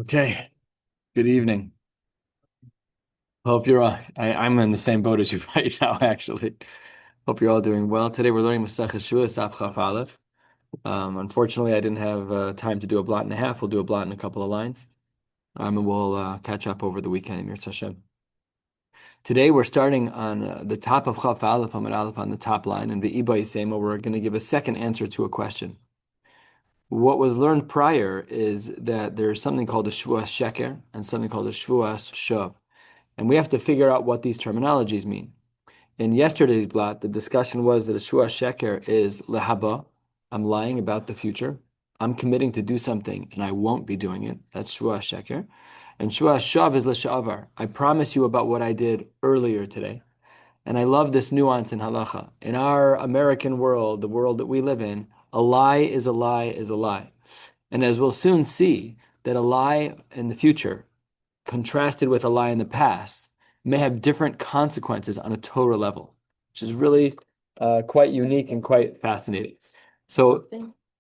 Okay, good evening. Hope you're all, I'm in the same boat as you right now, actually. Hope you're all doing well. Today we're learning Maseches Shavuos, Daf Chaf Aleph. Unfortunately, I didn't have time to do a blot and a half. We'll do a blot in a couple of lines, and we'll catch up over the weekend in Mir Hashem. Today we're starting on the top of Chaf Aleph, Amud Aleph on the top line, and Ve'iba Yisema, we're going to give a second answer to a question. What was learned prior is that there's something called a Shavuos Sheker and something called a Shavuos Shav. And we have to figure out what these terminologies mean. In yesterday's blot, the discussion was that a shua sheker is lehaba. I'm lying about the future. I'm committing to do something and I won't be doing it. That's shua sheker. And shua shav is l'sha'avar. I promise you about what I did earlier today. And I love this nuance in halacha. In our American world, the world that we live in, a lie is a lie is a lie. And as we'll soon see, that a lie in the future contrasted with a lie in the past may have different consequences on a Torah level, which is really quite unique and quite fascinating. So,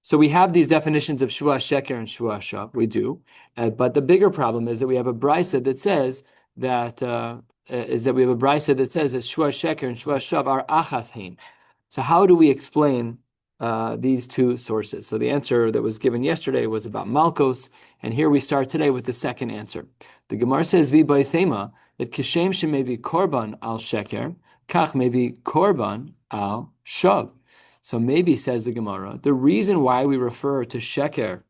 so we have these definitions of Shua Sheker and Shua Shav. We do, but the bigger problem is that we have a brisa that says that we have a brisa that says that Shua Sheker and Shua Shav are achas hein. So how do we explain these two sources? So the answer that was given yesterday was about Malkos, and here we start today with the second answer. The Gemara says, "Vi sema that kishem shemevi korban al sheker, kach mevi korban al shav." So maybe, says the Gemara, the reason why we refer to sheker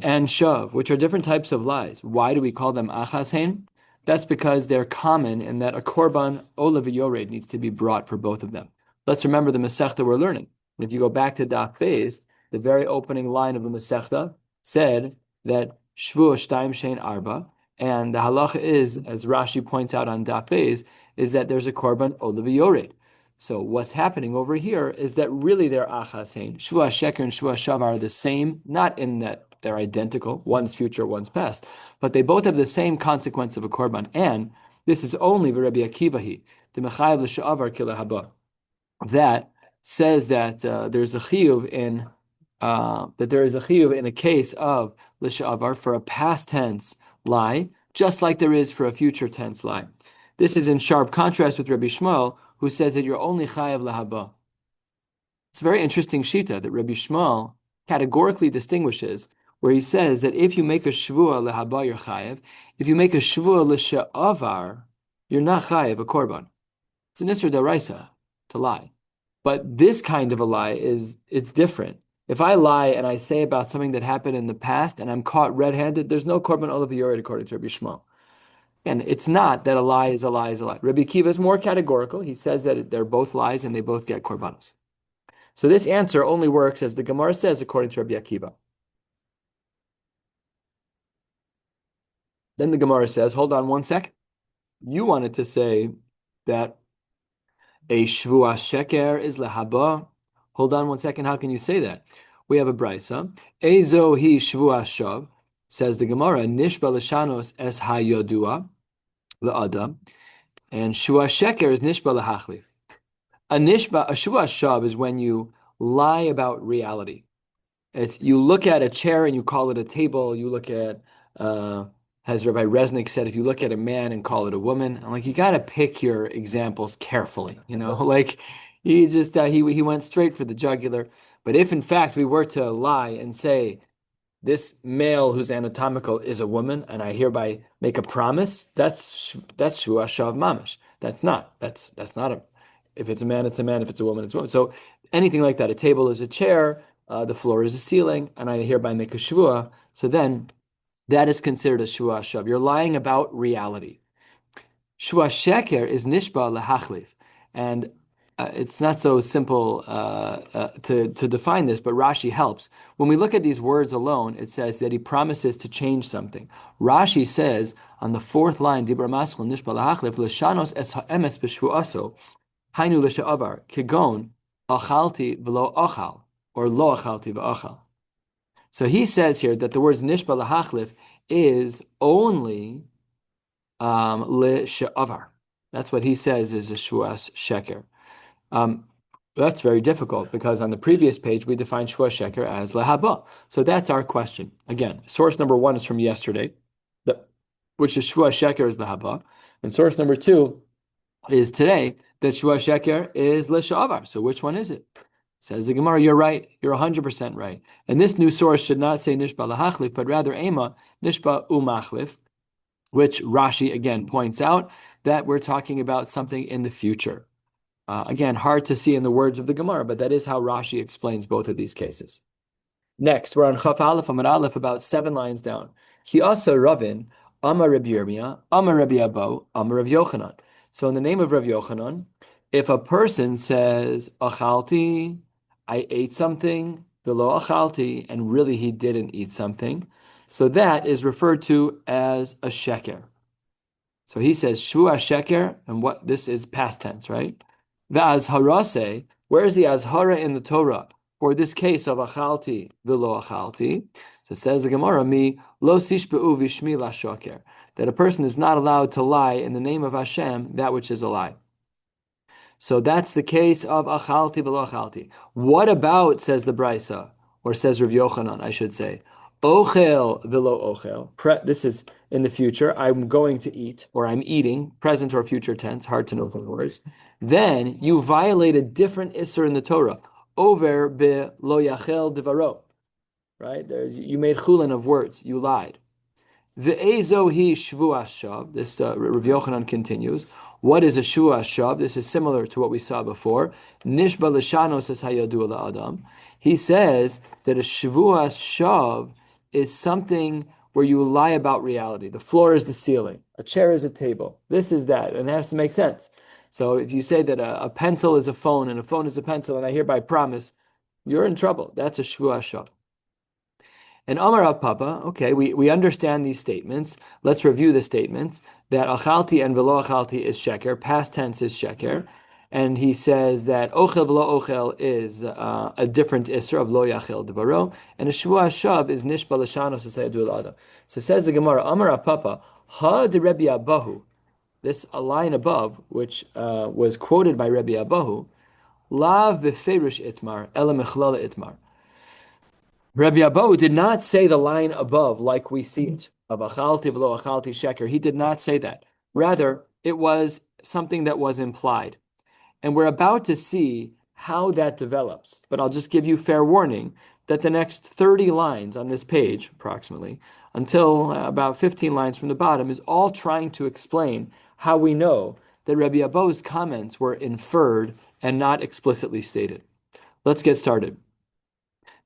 and shav, which are different types of lies, why do we call them achas hein? That's because they're common in that a korban olav yored needs to be brought for both of them. Let's remember the Masechta we're learning. And if you go back to Daf Beis, the very opening line of the Masechta said that Shvu Shtaim Shein Arba, and the halacha is, as Rashi points out on Daf Beis, is that there's a korban olav yored. So what's happening over here is that really they're achas hein. Shua sheker and shua shav are the same, not in that they're identical, one's future, one's past, but they both have the same consequence of a korban. And this is only Rabbi Akivahi, the mechayev l'sha'avar kilahaba, that says that there's a chiyuv in a case of l'sha'avar for a past tense lie, just like there is for a future tense lie. This is in sharp contrast with Rabbi Shmuel, who says that you're only chayav lahaba. It's a very interesting shita that Rabbi Shmuel categorically distinguishes, where he says that if you make a shvua lahaba, you're chayav. If you make a shvua l'sha'avar, you're not chayav, a korban. It's an isur daraisa to lie. But this kind of a lie it's different. If I lie and I say about something that happened in the past and I'm caught red-handed, there's no korban olav yored according to Rabbi Shmuel. And it's not that a lie is a lie is a lie. Rabbi Kiva is more categorical. He says that they're both lies and they both get korbanos. So this answer only works, as the Gemara says, according to Rabbi Akiva. Then the Gemara says, hold on one second. You wanted to say that a shvua sheker is lehaba. Hold on one second. How can you say that? We have a brisa. Ezo hi shvua shav, says the Gemara, nishba l'shanos es hayodua la'adam, and shvua sheker is nishba l'hachlif. A shvua shav is when you lie about reality. You look at a chair and you call it a table. You look at, as Rabbi Resnick said, if you look at a man and call it a woman, I'm like, you got to pick your examples carefully. Like he just he went straight for the jugular. But if in fact we were to lie and say this male who's anatomical is a woman, and I hereby make a promise, that's shua shav mamash. That's not a. If it's a man, it's a man. If it's a woman, it's a woman. So anything like that, a table is a chair. The floor is a ceiling, and I hereby make a shvua. So then, that is considered a shvua shav. You're lying about reality. Shvua sheker is nishba lehachlif, and it's not so simple to define this, but Rashi helps. When we look at these words alone, it says that he promises to change something. Rashi says on the fourth line, Dibra maskal nishba lehachlif l'shanos es ha'emes b'shvuaso hainu l'sha'avar kigon achalti v'lo achal, or lo achalti v'achal. So he says here that the words nishba lahachlif is only le she'avar. That's what he says is a shvuas sheker. That's very difficult because on the previous page we defined shvua sheker as lehaba. So that's our question. Again, source number one is from yesterday, the, which is shvua sheker is lehaba, and source number two is today that shvua sheker is leshavar. So which one is it? Says the Gemara, you're right. You're 100% right. And this new source should not say nishba lahachlif, but rather ema nishba umachlif, which Rashi again points out that we're talking about something in the future. Again, hard to see in the words of the Gemara, but that is how Rashi explains both of these cases. Next, we're on Chaf Aleph Amar Aleph, about 7 lines down. Ki asa Ravin, Amar Rabbi Yirmiyah, Amar Rabbi Abo, Amar Rabbi Yochanan. So in the name of Rabbi Yochanan, if a person says, Achalti, I ate something, below Achalti, and really he didn't eat something, so that is referred to as a sheker. So he says, Shvua sheker, and what this is past tense, right? The azharase, where's the azhara in the Torah for this case of achalti v'lo achalti? So says the Gemara, mi lo sishbeu v'shmi la shoker, that a person is not allowed to lie in the name of Hashem, that which is a lie. So that's the case of achalti v'lo achalti. What about, says the Brisa, or says Rav Yochanan, I should say, ochel v'lo ochel. This is in the future. I'm going to eat, or I'm eating, present or future tense, hard to know from words. Then you violate a different isser in the Torah, over be lo yachel devaro, right? You made chulin of words, you lied. Ve'ezo hi shvuas shav. This Rav Yochanan continues. What is a shvuas shav? This is similar to what we saw before. Nishba l'shanos es hayadu la'adam. He says that a shvuas shav is something where you lie about reality. The floor is the ceiling. A chair is a table. This is that, and it has to make sense. So if you say that a pencil is a phone and a phone is a pencil, and I hereby promise, you're in trouble. That's a shvuas shav. And Amar Rav Papa, okay, we understand these statements. Let's review the statements that achalti and velo achalti is sheker, past tense is sheker, and he says that ochel velo ochel is a different isser of lo yachel devaro, and a shvua shav is nishba l'shanos asayadu adam. So says the Gemara, Amar Rav Papa, ha de Rebbe Abahu, this a line above, which was quoted by Rebbe Abahu, lav beferish itmar, ela mechlala itmar. Rabbi Abahu did not say the line above like we see it, of achalti v'lo achalti sheker. He did not say that. Rather, it was something that was implied. And we're about to see how that develops. But I'll just give you fair warning that the next 30 lines on this page, approximately, until about 15 lines from the bottom, is all trying to explain how we know that Rabbi Abahu's comments were inferred and not explicitly stated. Let's get started.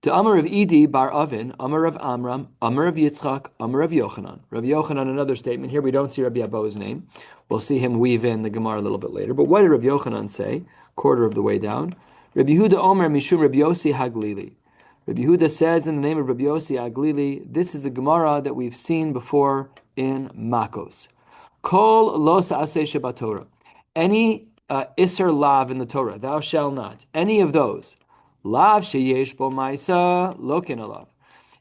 To Amar of Idi bar Avin, Amar of Amram, Amar of Yitzchak, Amar of Yochanan. Rav Yochanan, another statement. Here we don't see Rabbi Abahu's name. We'll see him weave in the Gemara a little bit later. But what did Rav Yochanan say? Quarter of the way down. Rabbi Yehuda Omer Mishum Rabbi Yossi Haglili. Rabbi Yehuda says in the name of Rabbi Yossi Haglili, this is a Gemara that we've seen before in Makos. Kol lo sa'aseh shebatorah. Any iser lav in the Torah, thou shalt not. Any of those. Lav sheyesh bo ma'isa lokin alav.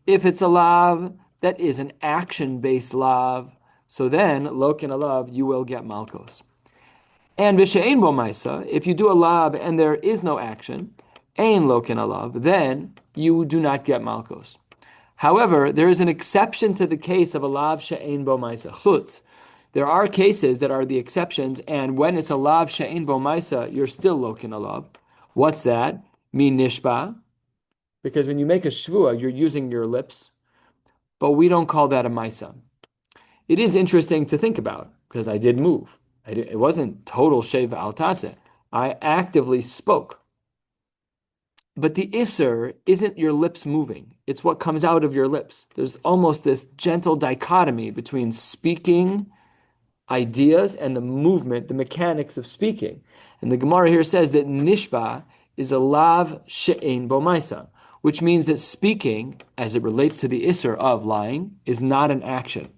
If it's a lav that is an action-based lav, so then lokin alav you will get malkos. And v'she'ein bo ma'isa, if you do a lav and there is no action, ein lokin alav, then you do not get malkos. However, there is an exception to the case of a lav she'ein bo ma'isa chutz. There are cases that are the exceptions, and when it's a lav she'ein bo ma'isa, you're still lokin alav. What's that? Mi nishba, because when you make a shvua, you're using your lips, but we don't call that a maisa. It is interesting to think about, because I did move. It wasn't total sheva al taseh. I actively spoke. But the iser isn't your lips moving. It's what comes out of your lips. There's almost this gentle dichotomy between speaking ideas and the movement, the mechanics of speaking. And the Gemara here says that nishba is a lav she'ein bo ma'isa, which means that speaking, as it relates to the isser of lying, is not an action.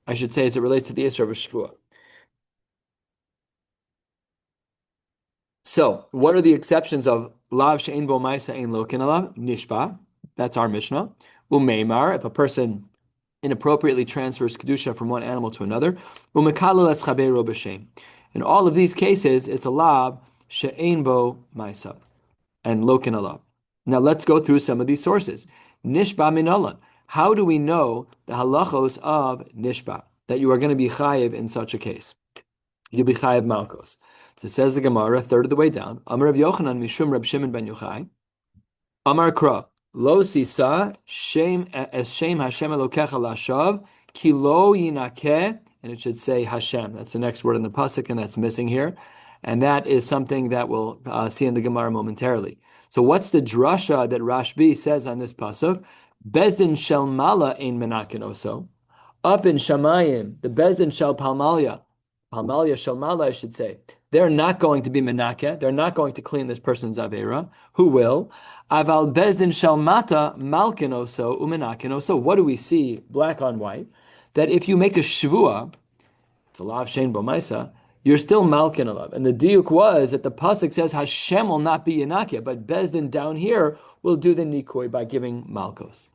I should say, as it relates to the isser of a shvua. So, what are the exceptions of lav she'ein bo ma'isa ein lokin alav? Nishba, that's our Mishnah. Umeimar, if a person inappropriately transfers kedusha from one animal to another. Umekalel es chabeiro b'shem. In all of these cases, it's a lav she'ein bo ma'isa. and loken alav. Now let's go through some of these sources. Nishba minalan. How do we know the halachos of nishba, that you are going to be chayiv in such a case? You'll be chayiv malkos. So it says the Gemara, a third of the way down. Amar Rav Yochanan mishum Rab Shimon ben Yochai. Amar Kra. Lo sisa shem es shem Hashem Elokecha lashav ki lo yinakeh, and it should say Hashem. That's the next word in the pasuk, and that's missing here, and that is something that we'll see in the Gemara momentarily. So, what's the drasha that Rashbi says on this pasuk? Bezdin shel mala ein menaken oso. Up in Shamayim, the Bezdin shel palmalia shel mala, I should say. They're not going to be menakeh. They're not going to clean this person's avera. Who will? Aval bezdin shel mata malkin oso umenakin oso. What do we see, black on white? That if you make a shvua, it's a lav shein bomaisa, you're still malkin alav. And the diuk was that the pasuk says Hashem will not be yenakeh, but bezdin down here will do the nikoi by giving malkos.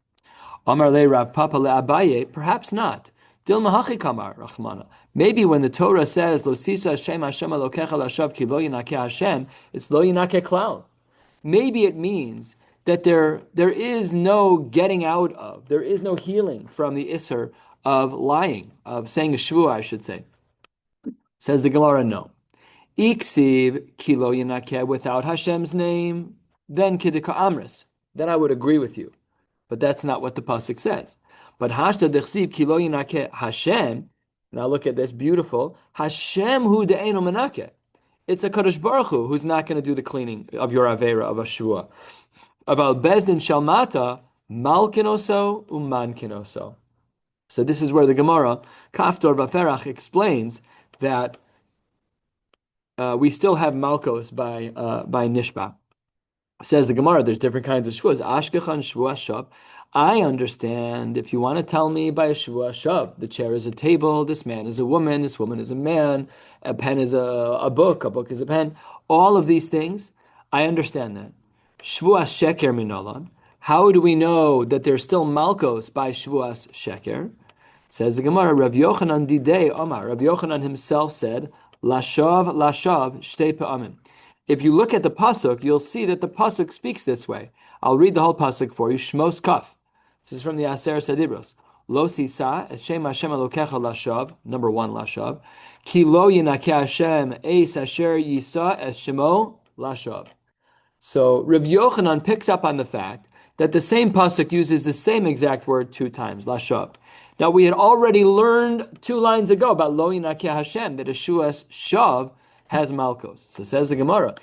Amar le Rav Papa le Abaye, perhaps not. Dilma hachi kamar rachmana. Maybe when the Torah says lo sisa Hashem Hashem Elokecha lashav ki lo yinakeh Hashem, it's lo yinakeh klal. Maybe it means that there is no getting out of, there is no healing from the isser of lying, of saying a shvua, I should say. Says the Gemara, no. Iksiv ki lo yinakeh, without Hashem's name, then kidika amris. Then I would agree with you. But that's not what the pasuk says. But hashta dechsiv ki lo yinakeh Hashem. Now look at this, beautiful. Hashem hu de'eno menakeh. It's a Kadosh Baruch Hu who's not going to do the cleaning of your avera of a shua. Aval bezdin shalmata malkinoso umankinoso. So this is where the Gemara Kaftor Vaferach explains that we still have malkos by nishba. Says the Gemara, there's different kinds of shvuas. Ashkechan shvua shav. I understand if you want to tell me by a shvua shav, the chair is a table, this man is a woman, this woman is a man, a pen is a book is a pen. All of these things, I understand that. Shvuas sheker minolan. How do we know that there's still malkos by shvuas sheker? Says the Gemara, Rav Yochanan didei Omar. Rav Yochanan himself said, Lashav shtei pe'amim. If you look at the pasuk, you'll see that the pasuk speaks this way. I'll read the whole pasuk for you. Shmos kaf. This is from the Aser Sadibros. Lo sisa es shem Hashem Elokecha lashav. Number 1, lashav. Ki lo yinakeh Hashem eis asher yisa es shemo lashav. So Rav Yochanan picks up on the fact that the same pasuk uses the same exact word 2 times, lashav. Now we had already learned 2 lines ago about lo yinakeh Hashem, that Yeshua's shav has malkos. So says the Gemara,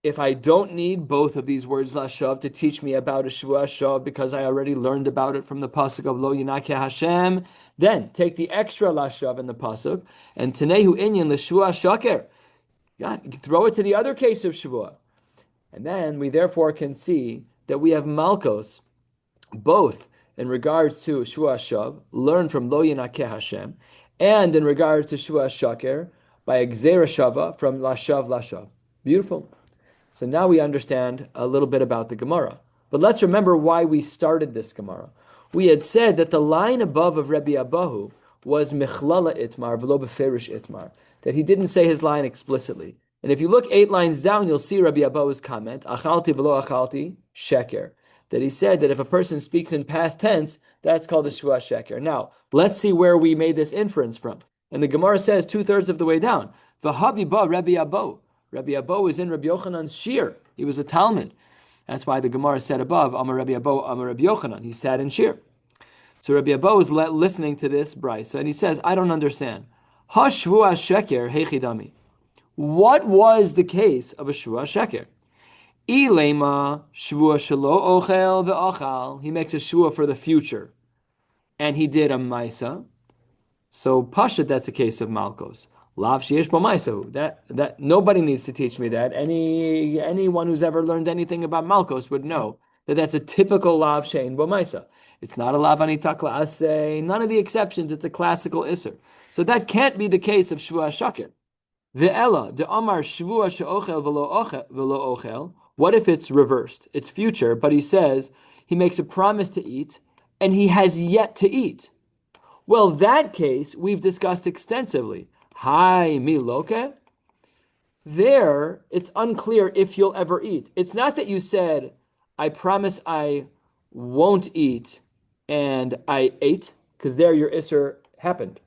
if I don't need both of these words lashav to teach me about a shvua shav because I already learned about it from the pasuk of lo yinakeh Hashem, then take the extra lashav in the pasuk and tenehu inyan l'shvua shaker. Throw it to the other case of shvua. And then we therefore can see that we have malkos both in regards to shvua shav, learn from lo yinakeh Hashem, and in regards to shvua shaker, by gzera shava from lashav. Beautiful. So now we understand a little bit about the Gemara. But let's remember why we started this Gemara. We had said that the line above of Rabbi Abahu was mechlala itmar v'lo beferish itmar, that he didn't say his line explicitly. And if you look 8 lines down, you'll see Rabbi Abahu's comment, achalti v'lo achalti sheker, that he said that if a person speaks in past tense, that's called a shvua sheker. Now, let's see where we made this inference from. And the Gemara says 2/3 of the way down, v'havi ba Rabbi Abahu. Rabbi Abahu was in Rabbi Yochanan's shiur. He was a Talmud. That's why the Gemara said above, Amar Rabbi Abahu, Amar Rabbi Yochanan. He sat in shiur. So Rabbi Abahu was listening to this brisa, and he says, I don't understand. Ha shvua sheker hechidami. What was the case of a shvua sheker? Ilema shvua shelo ochel ve'achal. He makes a shvua for the future, and he did a maisa. So pashat, that's a case of malkos. Lav sheyesh bo maisa. That nobody needs to teach me that. Anyone who's ever learned anything about malkos would know that that's a typical lav shein bo maisa. It's not a lav anitak la'aseh. None of the exceptions. It's a classical isser. So that can't be the case of shvua shakir. Ve'ela de amar shvua she'ochel v'lo ochel. What if it's reversed? It's future, but he says he makes a promise to eat, and he has yet to eat. Well, that case we've discussed extensively. Hi, mi loke. There, it's unclear if you'll ever eat. It's not that you said, I promise I won't eat, and I ate, because there your Isser happened.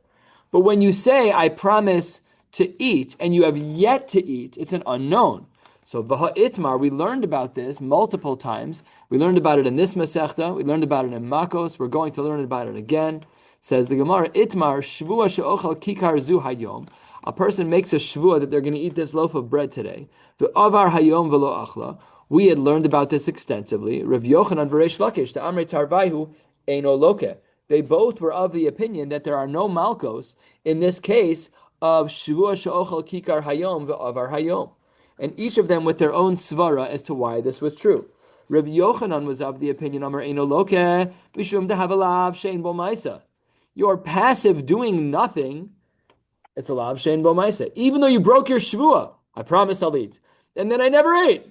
But when you say, I promise to eat, and you have yet to eat, it's an unknown. So Vaha Itmar, we learned about this multiple times. We learned about it in this Masechta. We learned about it in Makos. We're going to learn about it again. Says the Gemara, Itmar, Shvua she'ochal kikar zu hayom. A person makes a shvua that they're going to eat this loaf of bread today. The avar hayom velo achla. We had learned about this extensively. Rav Yochanan v'Reish Lakish, the Amrei Tarvaihu, eino loke. They both were of the opinion that there are no malkos in this case of shvua she'ochal kikar hayom ve'avar hayom. And each of them with their own svara as to why this was true. Rav Yochanan was of the opinion, Amar eino loke, mishum dehavalav shein bo maisa. Your passive doing nothing, it's a lav shein bo maisa. Even though you broke your shvua, I promise I'll eat. And then I never ate.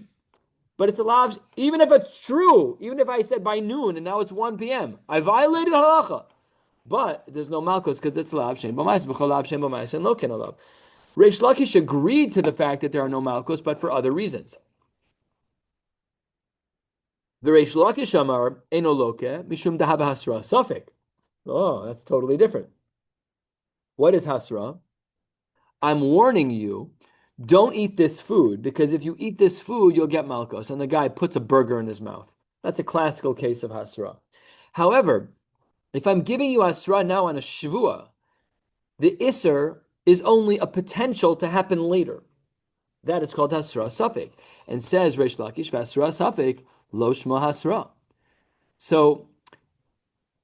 But it's a lav, even if it's true, even if I said by noon and now it's 1 p.m., I violated halacha. But there's no malchus because it's lav shein bo maisa, b'chol lav shein bo maisa, and lo ken alav. Reish Lakish agreed to the fact that there are no malchus, but for other reasons. The Reish Lakish amar eno loke mishum dahava hasra safek. Oh, that's totally different. What is hasra? I'm warning you, don't eat this food, because if you eat this food, you'll get malchus. And the guy puts a burger in his mouth. That's a classical case of hasra. However, if I'm giving you hasra now on a shvua, the isser is only a potential to happen later. That is called hasra safek. And says Reish Lakish, hasra safek, lo shma hasra. So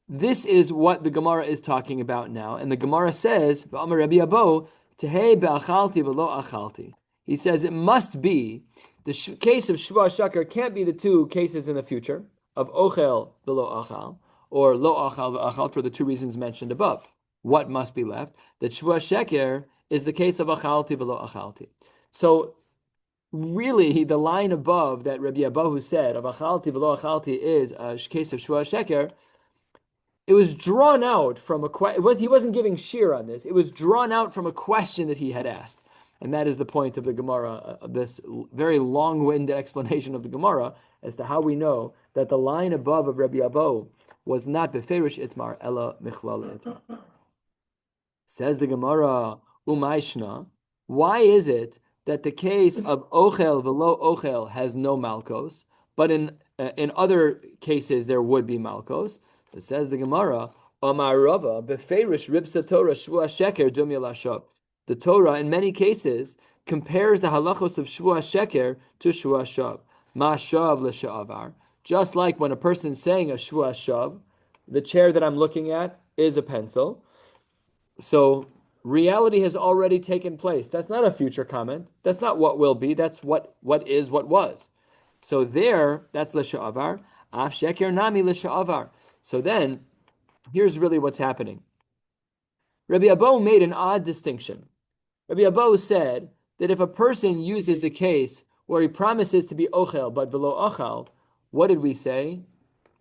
this is what the Gemara is talking about now. And the Gemara says, Amar Rabbi Abo, Tehei be'achalti v'lo achalti. He says it must be, the case of Shua Shakar can't be the two cases in the future, of Ochel v'lo achal, or Lo achal v'achal, for the two reasons mentioned above. What must be left? That Shua Sheker is the case of achalti v'lo achalti. So really, the line above that Rabbi Abahu said of achalti v'lo achalti is a case of Shua Sheker. It was drawn out from he wasn't giving shiur on this. It was drawn out from a question that he had asked. And that is the point of the Gemara, this very long-winded explanation of the Gemara as to how we know that the line above of Rabbi Abo was not beferish itmar, ella michlal itmar. Says the Gemara, umayshna, why is it that the case of ochel velo ochel has no malkos, but in other cases there would be malkos? So says the Gemara, Amar Rava, beferish ribsa Torah shvua sheker dumya lashav. The Torah, in many cases, compares the halachos of shvua sheker to shvua shav. Ma shav l'sha'avar. Just like when a person is saying a shvua shav, the chair that I'm looking at is a pencil. So reality has already taken place. That's not a future comment. That's not what will be. That's what is what was. So there, that's l'sha'avar. Af sheker nami l'sha'avar. So then, here's really what's happening. Rabbi Abo made an odd distinction. Rabbi Abo said that if a person uses a case where he promises to be ochel but velo ochel, what did we say?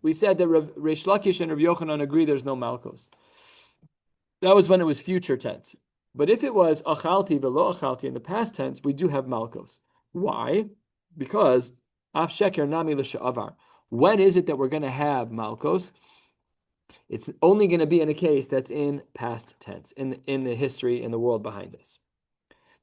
We said that Reish Lakish and Rabbi Yochanan agree there's no malchus. That was when it was future tense. But if it was achalti velo achalti in the past tense, we do have malchus. Why? Because af sheker nami l'sha'avar. When is it that we're going to have malchus? It's only going to be in a case that's in past tense, in the history, in the world behind us.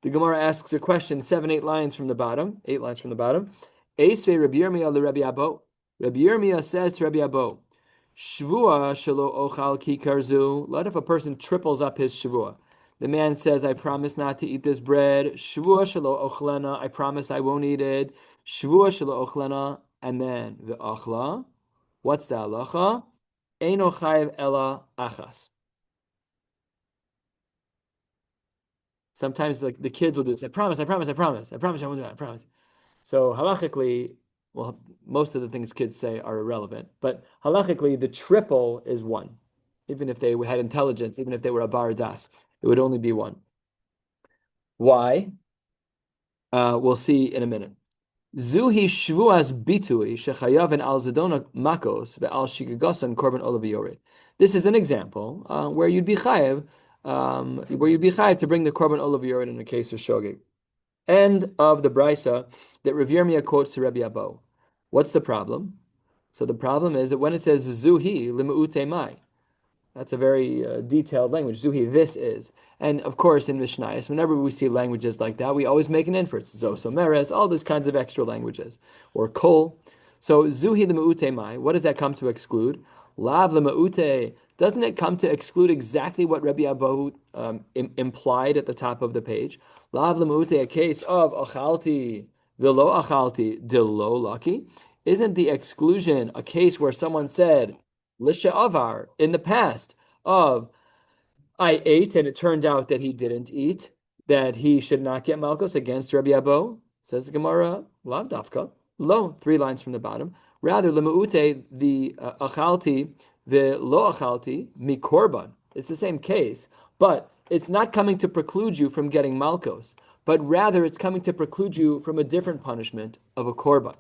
The Gemara asks a question, 8 lines from the bottom. Eisvei Rabbi Yirmiyah le Rabbi Abo. Rabbi Yirmiyah says to Rabbi Abo, Shvua shelo ochal ki karzu. What if a person triples up his shvua? The man says, I promise not to eat this bread. Shvua shelo ochlena. I promise I won't eat it. Shvua shelo ochlena. And then the ochla. What's the halacha? Eino chayiv ela achas. Sometimes the kids will do this. I promise I won't do that. I promise. So halachically, well, most of the things kids say are irrelevant. But halachically, the triple is one. Even if they had intelligence, even if they were a bar das, it would only be one. Why? We'll see in a minute. Zuhi shvuas bitui shechayav and al zedona makos ve'al shigagosan korban olav yored. This is an example where you'd be chayav to bring the korban olav yored in the case of shogeg. End of the brisa that Rav Yirmiyah quotes to Rabbi Abo. What's the problem? So the problem is that when it says zuhi limu'ute mai, that's a very detailed language. Zuhi, this is. And of course, in Mishnayos, whenever we see languages like that, we always make an inference. Zosomeres, all these kinds of extra languages. Or kol. So zuhi limu'ute mai, what does that come to exclude? Lav limu'ute, doesn't it come to exclude exactly what Rabbi Abahu implied at the top of the page? Lav limu'ute, a case of achalti, velo achalti, dilo lucky. Isn't the exclusion a case where someone said, Lisha'avar, in the past, of I ate and it turned out that he didn't eat, that he should not get Malchus against Rabbi Abo? Says the Gemara, Lav Dafka. Lo, 3 lines from the bottom. Rather, Lemu'ute, the achalti, the lo achalti, mi korban. It's the same case, but it's not coming to preclude you from getting Malchus, but rather it's coming to preclude you from a different punishment of a korban.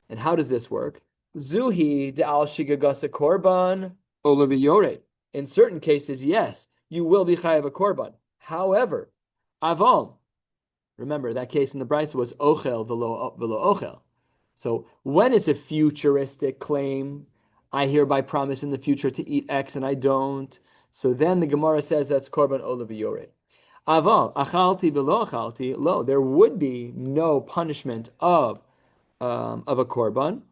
And how does this work? Zuhi de al shigagasa korban olaviyore. In certain cases, yes, you will be chayav a korban. However, aval, remember that case in the brisa was ochel velo ochel. So when it's a futuristic claim, I hereby promise in the future to eat X and I don't. So then the Gemara says that's korban olaviyore. Aval achalti velo achalti lo. There would be no punishment of a korban,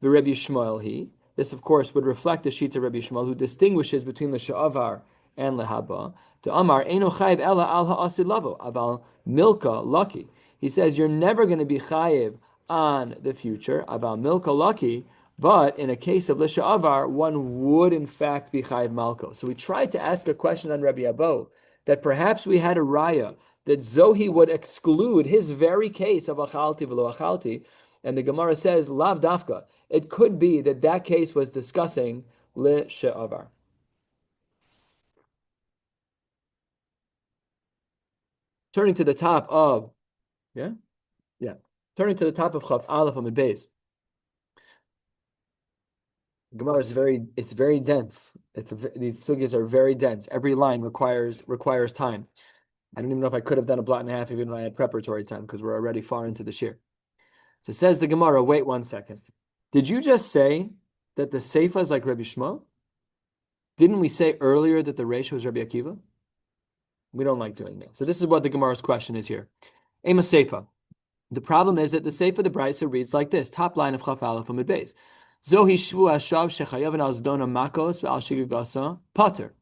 the Rabbi Shmuel he. This, of course, would reflect the Shita Rabbi Shmuel, who distinguishes between the Sha'avar and Lehaba. To Amar, Eino Chayiv Ela Al Ha'asid Lavo, Aval Milka Lucky. He says you're never going to be Chayiv on the future, Aval Milka Lucky, but in a case of Lisha'avar, one would in fact be Chayiv Malko. So we tried to ask a question on Rabbi Abo, that perhaps we had a raya, that Zohi would exclude his very case of Achalti Velo Achalti, and the Gemara says, Lav Dafka. It could be that that case was discussing Le She'avar. Turning to the top of, turning to the top of Chaf Aleph Amid Beis. Gemara is very dense. These sugyas are very dense. Every line requires time. I don't even know if I could have done a blot and a half even when I had preparatory time, because we're already far into the shiur. So says the Gemara, wait 1 second. Did you just say that the Seifa is like Rabbi Shmuel? Didn't we say earlier that the Reisha was Rabbi Akiva? We don't like doing that. So this is what the Gemara's question is here. Ema Seifa. The problem is that the Seifa, the Brisa, reads like this. Top line of Chaf Aleph Amid Beis. Zohi shvu hashav shechayav al zdona makos ve'al shigagasa pater.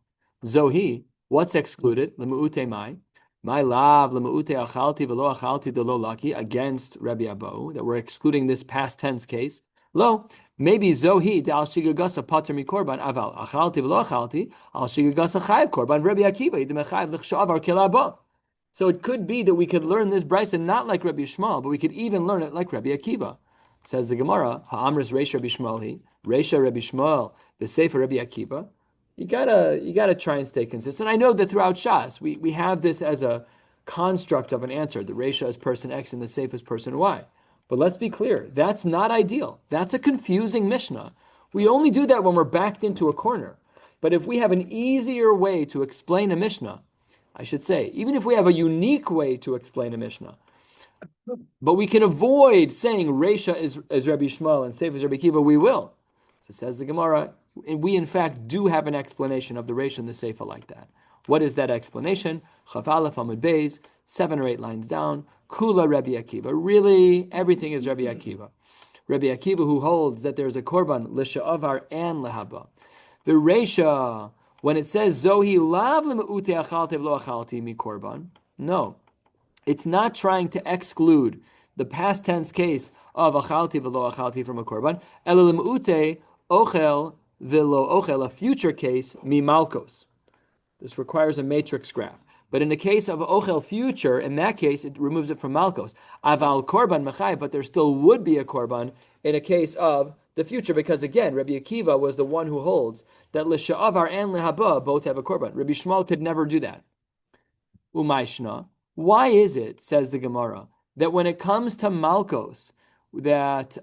Zohi, what's excluded? Lemu'ute mai. My lav lemu'ute achalti velo achalti de lo laki, against Rabbi Abo, that we're excluding this past tense case. Lo, maybe zohi de al shigagasa pater mi korban aval achalti velo achalti al shigagasa chayav korban Rabbi Akiva idem chayav l'chshavar kelaba. So it could be that we could learn this brisa not like Rabbi Shmuel, but we could even learn it like Rabbi Akiva. Says the Gemara, ha'amris Reisha Rabbi Shmuel he, Reisha Rabbi Shmuel, the Sefer Rabbi Akiva. You gotta try and stay consistent. I know that throughout Shas, we have this as a construct of an answer. The Reisha is person X and the Sefer is person Y. But let's be clear, that's not ideal. That's a confusing Mishnah. We only do that when we're backed into a corner. But if we have an easier way to explain a Mishnah, I should say, even if we have a unique way to explain a Mishnah, but we can avoid saying Reisha is Rabbi Shmuel and Sefer is Rabbi Akiva, we will. So says the Gemara, and we in fact do have an explanation of the Reisha and the Sefer like that. What is that explanation? Chaf Aleph Amud Beis, 7 or 8 lines down. Kula Rabbi Akiva. Really, everything is Rabbi Akiva. Rabbi Akiva, who holds that there's a korban l'sha'avar and lehaba. The Reisha, when it says Zohi lav l'me'ute achalti v'lo achalti mi korban, no, it's not trying to exclude the past tense case of achalti v'lo achalti from a korban. Ela l'me'ute ochel v'lo ochel, a future case mi malkos. This requires a matrix graph. But in the case of ochel future, in that case, it removes it from malkos. Aval korban mechai, but there still would be a korban in a case of the future, because again, Rabbi Akiva was the one who holds that l'sha'avar and lehaba both have a korban. Rabbi Shmuel could never do that. Umayshna. Why is it, says the Gemara, that when it comes to malkos, that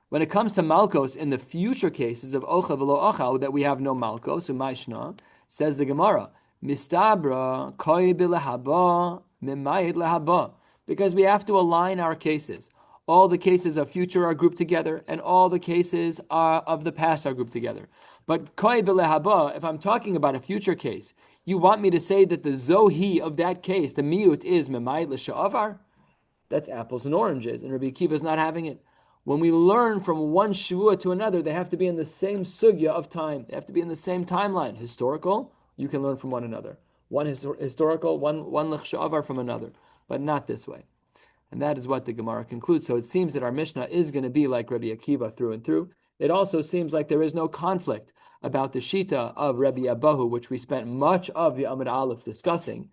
when it comes to malkos in the future cases of ochel v'lo ochel, that we have no malkos? Umayshna, says the Gemara, mistabra koi bilehaba mimayid lehaba, because we have to align our cases. All the cases of future are grouped together, and all the cases of the past are grouped together. But koi belehaba, if I'm talking about a future case, you want me to say that the zohi of that case, the miut, is mimayid l'sha'avar? That's apples and oranges, and Rabbi Akiva is not having it. When we learn from one Shavua to another, they have to be in the same sugya of time. They have to be in the same timeline. Historical, you can learn from one another. One historical, one l'chshavar from another, but not this way. And that is what the Gemara concludes. So it seems that our Mishnah is going to be like Rabbi Akiva through and through. It also seems like there is no conflict about the Shita of Rabbi Abahu, which we spent much of the Amud Aleph discussing.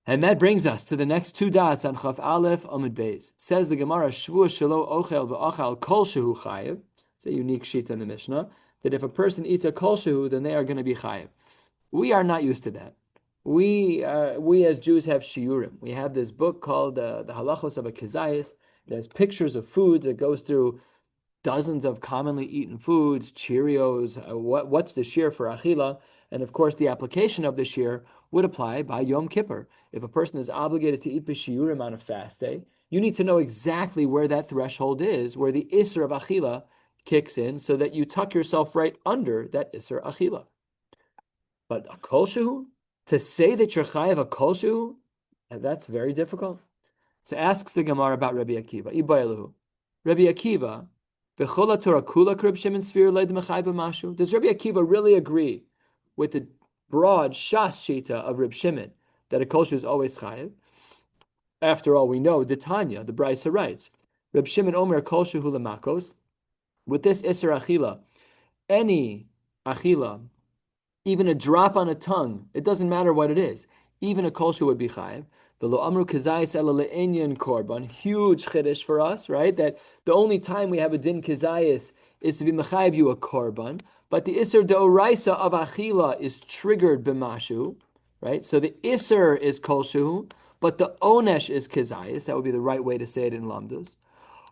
And that brings us to the next two dots on Chaf Aleph Amud Beis. Says the Gemara, Shavuos shelo ochel v'achal kol shehu chayiv. It's a unique sheet in the Mishnah, that if a person eats a kol shehu, then they are going to be chayiv. We are not used to that. We as Jews have shiurim. We have this book called the Halachos of a Kezayis. It has pictures of foods. It goes through dozens of commonly eaten foods, Cheerios, what's the shiur for achila, and of course the application of the shiur would apply by Yom Kippur. If a person is obligated to eat b'shiurim on a fast day, you need to know exactly where that threshold is, where the isser of achila kicks in, so that you tuck yourself right under that isser achila. But a kol shehu, to say that you're chayav a kol shehu, that's very difficult. So asks the Gemara about Rabbi Akiva. Ibayelu, Rabbi Akiva, does Rabbi Akiva really agree with the broad shas shita of Reb Shimon that a kol shehu is always chayiv? After all, we know the Tanya, the Brisa writes, Reb Shimon Omer kol shehu lemakos. With this iser achila, any achila, even a drop on a tongue, it doesn't matter what it is, even a kol shehu would be chayiv. V'lo amru kezayis ela le'inyan korban. Huge chiddush for us, right? That the only time we have a din kezayis is to be mechayiv you a korban, but the iser deoraisa of achila is triggered b'mashu, right? So the iser is kol shehu, but the onesh is kezayis. That would be the right way to say it in lamdus.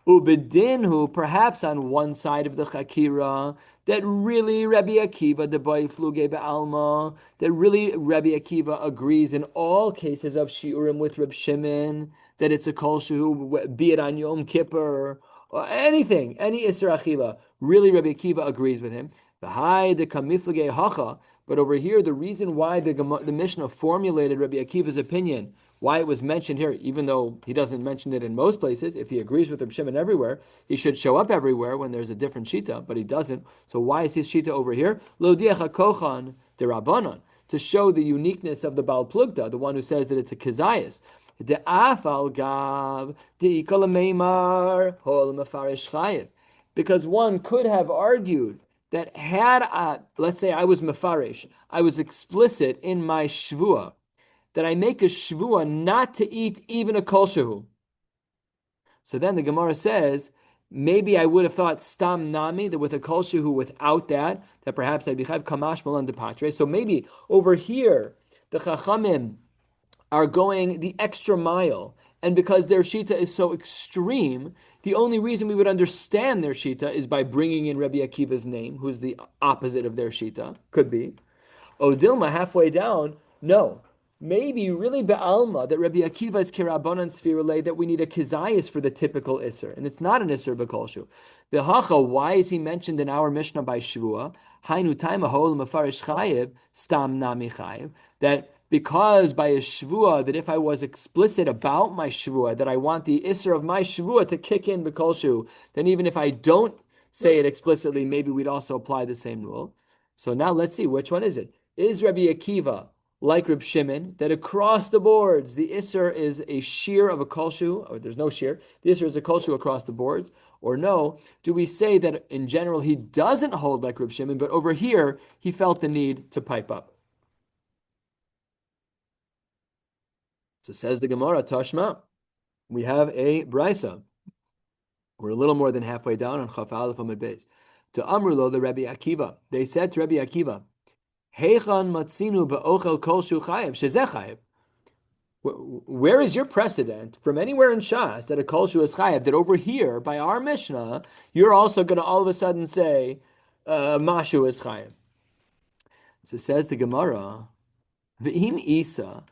Ubedinhu, perhaps on one side of the chakira, that really Rabbi Akiva, the boy fluge be'alma, that really Rabbi Akiva agrees in all cases of shiurim with Reb Shimon, that it's a kol shehu, be it on Yom Kippur, or anything, any Isra Achila, really Rabbi Akiva agrees with him. V'hai de kamiflage hacha, but over here, the reason why the Mishnah formulated Rabbi Akiva's opinion, why it was mentioned here, even though he doesn't mention it in most places, if he agrees with Reb Shimon everywhere, he should show up everywhere when there's a different shita, but he doesn't. So why is his shita over here? Lo diach hakochan de rabbanon, to show the uniqueness of the Baal Plugta, the one who says that it's a kezayis. De afal gav de ikalameimar hol mefarish chayiv, because one could have argued that had, let's say I was mefarish, I was explicit in my shvua, that I make a shvua not to eat even a kol shehu. So then the Gemara says, maybe I would have thought stam nami, that with a kol shehu without that perhaps I'd be chayv kamash malan de patre. So maybe over here, the chachamim are going the extra mile, and because their shita is so extreme, the only reason we would understand their shita is by bringing in Rabbi Akiva's name, who's the opposite of their shita, could be. Odilma, halfway down, no. Maybe really be'alma, that Rabbi Akiva is kirabanan sfirulei, that we need a kizayis for the typical isser, and it's not an isser b'kolshu. The hacha, why is he mentioned in our Mishnah by Shavua? Hainu taima hol mafarish chayiv, stam nami chayiv, that because by a shvua, that if I was explicit about my shvua, that I want the isser of my shvua to kick in b'kolshu, then even if I don't say it explicitly, maybe we'd also apply the same rule. So now let's see, which one is it? Is Rabbi Akiva like Reb Shimon, that across the boards, the isser is a shiur of a kol shehu, or there's no shiur, the isser is a kol shehu across the boards, or no, do we say that in general he doesn't hold like Reb Shimon, but over here he felt the need to pipe up? So says the Gemara, Tashma, we have a brisa. We're a little more than halfway down on Chaf Aleph Amud Beis. To Amrulo, the Rabbi Akiva, they said to Rabbi Akiva, Heichan matzinu be'ochel kol shu chayev, shezeh chayev. Where is your precedent from anywhere in Shas that a kol shu is chayev, that over here, by our Mishnah, you're also going to all of a sudden say, mashu is chayev? So says the Gemara, V'im Isa,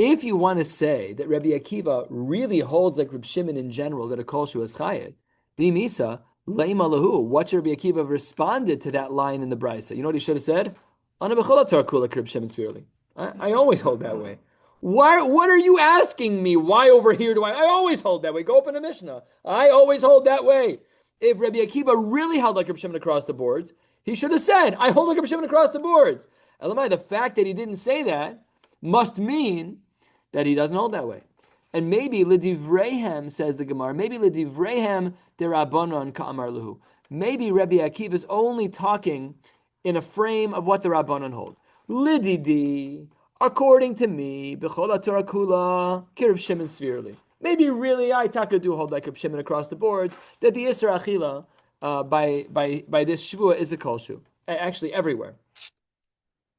If you want to say that Rabbi Akiva really holds like Reb Shimon in general, that a kol shu is chayed, b'misa leima lahu, what should Rabbi Akiva have responded to that line in the Brisa? You know what he should have said? Ana b'chol haTorah kula Reb Shimon severely. I always hold that way. Why? What are you asking me? Why over here do I always hold that way. Go open a Mishnah. I always hold that way. If Rabbi Akiva really held like Reb Shimon across the boards, he should have said, I hold like Reb Shimon across the boards. Elamai, the fact that he didn't say that must mean that he doesn't hold that way. And maybe L'divreihem, says the Gemara, maybe L'divreihem derabbanon ka'amar luhu. Maybe Rabbi Akiva is only talking in a frame of what the Rabbanon hold. Lididi, according to me, b'chol haTorah kula, ki Reb Shimon severely. Maybe really I taka do hold like Reb Shimon across the boards, that the Isser Achila by this Shavuos is a kol shu. Actually, everywhere.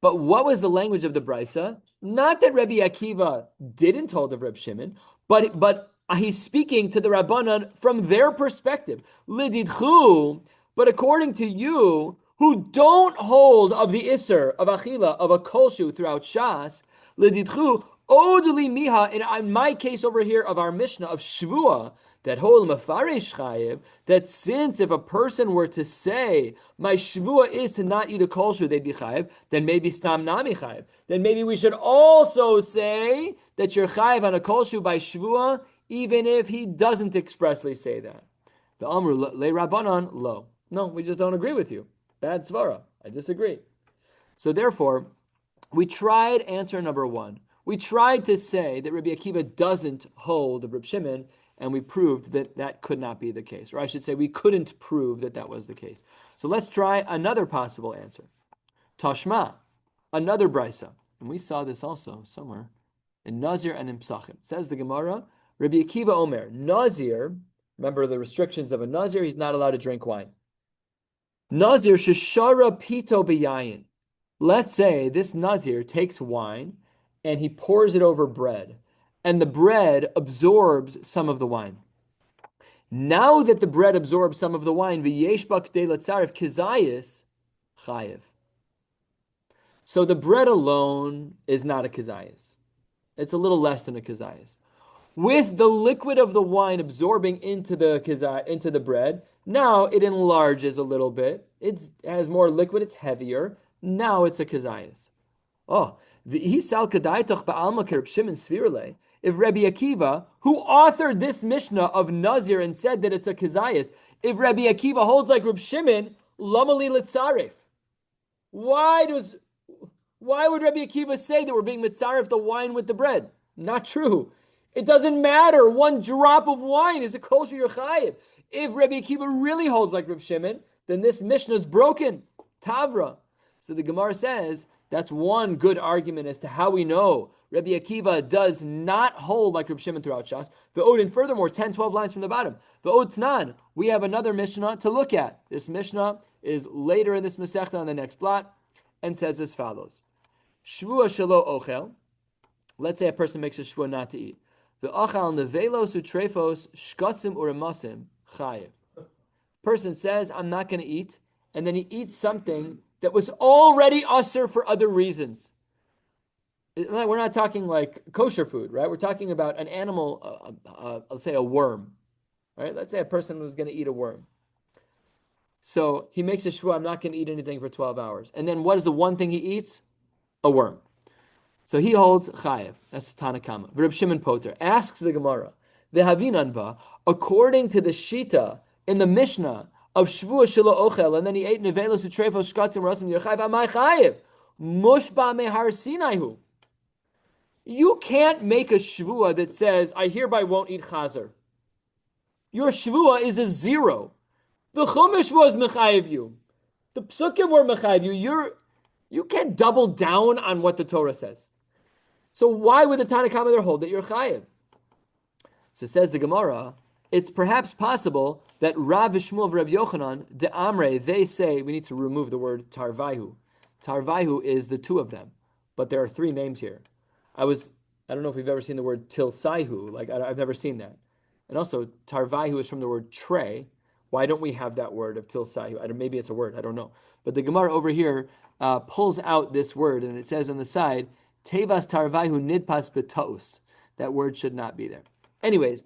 But what was the language of the Brisa? Not that Rabbi Akiva didn't hold of Reb Shimon, but he's speaking to the Rabbanan from their perspective. Lididchu, but according to you, who don't hold of the Isser of Achila, of a kolshu throughout Shas, Lididchu, Oduli Miha, in my case over here of our Mishnah of Shvua, that whole Mefarish Chayiv, that since if a person were to say, my Shvua is to not eat a kolshu, they'd be Chayiv, then maybe Stam Nami Chayiv. Then maybe we should also say that you're Chayiv on a kolshu by Shvua, even if he doesn't expressly say that. The Amru Le Rabbanon, lo. No, we just don't agree with you. Bad Svara. I disagree. So therefore, we tried answer number one. We tried to say that Rabbi Akiva doesn't hold of Reb Shimon, and we proved that that could not be the case. Or I should say, we couldn't prove that that was the case. So let's try another possible answer. Tashma, another brisa. And we saw this also somewhere in Nazir and in Psachim. Says the Gemara, Rabbi Akiva Omer, Nazir, remember the restrictions of a Nazir, he's not allowed to drink wine. Nazir sheshara pito beyayin. Let's say this Nazir takes wine and he pours it over bread, and the bread absorbs some of the wine. Now that the bread absorbs some of the wine, v'yesh b'kdei letzaref kizayis chayiv. So the bread alone is not a kizayis. It's a little less than a kizayis. With the liquid of the wine absorbing into the bread, now it enlarges a little bit. It has more liquid. It's heavier. Now it's a kizayis. Oh, if Rabbi Akiva, who authored this Mishnah of Nazir and said that it's a kizayis, if Rabbi Akiva holds like Reb Shimon, lamali litzarif. Why would Rabbi Akiva say that we're being mitzarif the wine with the bread? Not true. It doesn't matter. One drop of wine is a kosher chayiv. If Rabbi Akiva really holds like Reb Shimon, then this Mishnah is broken. Tavra. So the Gemara says that's one good argument as to how we know Rabbi Akiva does not hold like Reb Shimon throughout Shas. And furthermore, 10, 12 lines from the bottom. Tnan, we have another Mishnah to look at. This Mishnah is later in this Masechta on the next blot and says as follows. Shvua shelo ochel. Let's say a person makes a shvua not to eat. V'achal nevelos utrefos shkatzim uremasim chayiv. Person says, I'm not going to eat, and then he eats something that was already usher for other reasons. We're not talking like kosher food, right? We're talking about an animal, let's say a worm, right? Let's say a person was going to eat a worm. So he makes a shvua, I'm not going to eat anything for 12 hours. And then what is the one thing he eats? A worm. So he holds chayev. That's the Tanakama. Reb Shimon Poter asks the Gemara, V'havinanba, according to the Shita in the Mishnah of Shvua Shelo Ochel, and then he ate nevelos utrefos shkatzim rasim yerchayev amay chayev mushba mehar sinaihu. You can't make a shvua that says, I hereby won't eat chazer. Your shvua is a zero. The chumash was mechayev you. The psukim were mechayev you. You can't double down on what the Torah says. So why would the Tanakhama there hold that you're chayev? So says the Gemara, it's perhaps possible that Rav Shmuel of Rav Yochanan, de Amre, they say we need to remove the word Tarvaihu. Tarvaihu is the two of them, but there are three names here. I don't know if we've ever seen the word Tilsaihu, like I've never seen that. And also, Tarvaihu is from the word tray. Why don't we have that word of Tilsaihu? Maybe it's a word, I don't know. But the Gemara over here pulls out this word, and it says on the side, Tevas tarvaihu nidpas betaus. That word should not be there. Anyways,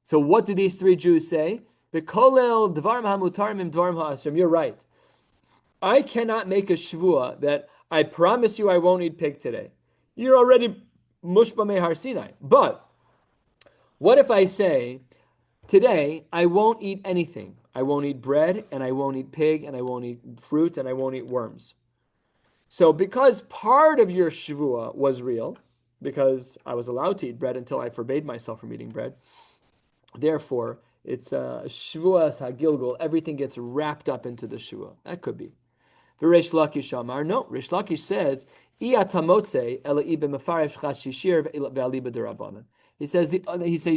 so what do these three Jews say? Bekolel dvarim hamutarim im dvarim ha'asrim. You're right. I cannot make a shvua that I promise you I won't eat pig today. You're already mushba mehar Sinai. But what if I say, today I won't eat anything. I won't eat bread, and I won't eat pig, and I won't eat fruit, and I won't eat worms. So because part of your shvua was real, because I was allowed to eat bread until I forbade myself from eating bread, therefore it's a shvuas hagilgul. Everything gets wrapped up into the shvua. That could be. The Reish Lakish Amar. No, Reish Lakish says, he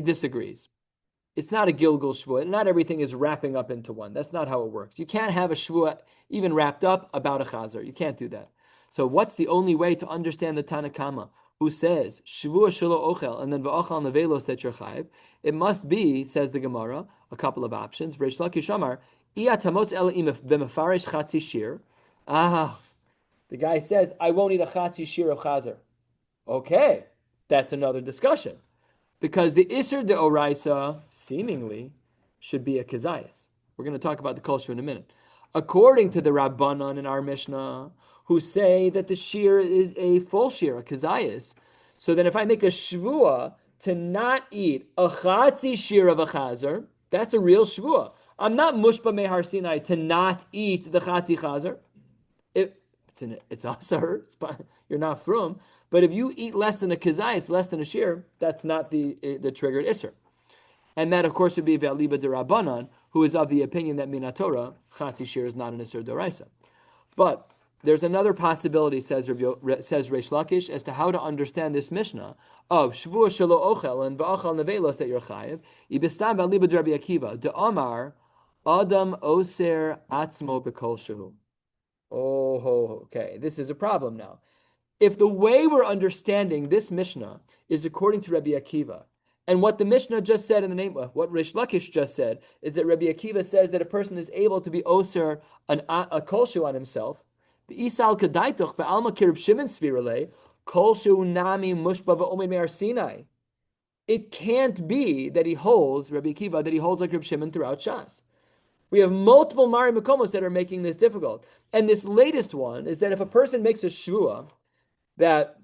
disagrees. It's not a Gilgul Shvuah. Not everything is wrapping up into one. That's not how it works. You can't have a Shvuah even wrapped up about a Chazer. You can't do that. So what's the only way to understand the Tanakama, who says, Shvuah Shelo Ochel, and then V'ochal Nevelos that you're chayiv? It must be, says the Gemara, a couple of options. Reish Lakish Amar, shiur. The guy says, I won't eat a chatzi shiur of chazer. Okay, that's another discussion. Because the Isser de Oraisa, seemingly, should be a Kazayas. We're going to talk about the culture in a minute. According to the Rabbanon in our Mishnah, who say that the shiur is a full shiur, a Kazayas, so then if I make a shvua to not eat a chatzi shiur of a chazer, that's a real shvua. I'm not mushba mehar Sinai to not eat the chatzi chazer. It's asar, you're not frum. But if you eat less than a kazayis, less than a shiur, that's not the triggered isser. And that, of course, would be Ve'aliba de Rabbanan, who is of the opinion that Minatorah, chatzi shiur is not an isser d'oraisa. But there's another possibility, says Reish Lakish, as to how to understand this Mishnah of Shvuah Shelo Ochel and V'achal Nevelos that you're chayiv. Ibistam Ve'aliba de Rabbi Akiva, de Amar, Adam Oser Atzmo B'kol Shehu. Oh, okay. This is a problem now. If the way we're understanding this Mishnah is according to Rabbi Akiva, and what the Mishnah just said in the name of what Reish Lakish just said is that Rabbi Akiva says that a person is able to be oser a kolshu on himself. Isal kadaitoch be'alma kirib Shimon svirale kolshu nami mushba v'omei me'ar Sinai. It can't be that he holds Rabbi Akiva that he holds like Reb Shimon throughout Shas. We have multiple Mari Makomos that are making this difficult. And this latest one is that if a person makes a shvua that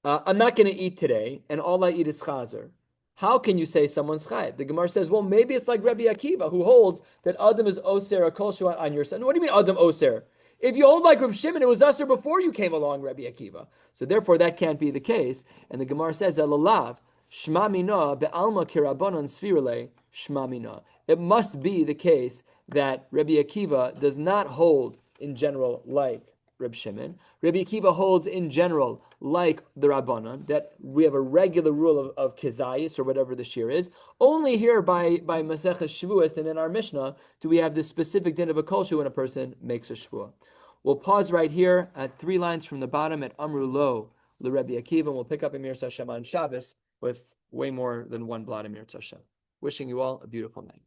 I'm not going to eat today and all I eat is chazer, how can you say someone's chayiv? The Gemara says, well, maybe it's like Rabbi Akiva, who holds that Adam is oser a kolshu on your son. What do you mean Adam oser? If you hold like Reb Shimon, it was usher before you came along, Rabbi Akiva. So therefore, that can't be the case. And the Gemara says, elalav shma mina be'alma kirabanon svirale shma mina. It must be the case that Rabbi Akiva does not hold in general like Reb Shimon. Rabbi Akiva holds in general like the Rabbanon, that we have a regular rule of Kezayis, or whatever the shiur is. Only here by Maseches Shavuos and in our Mishnah do we have this specific din of a kolshu when a person makes a shvuah. We'll pause right here at 3 lines from the bottom at Amru Lo, Le Rabbi Akiva, and we'll pick up Emir Hashem on Shabbos with way more than one blot Emir Hashem. Wishing you all a beautiful night.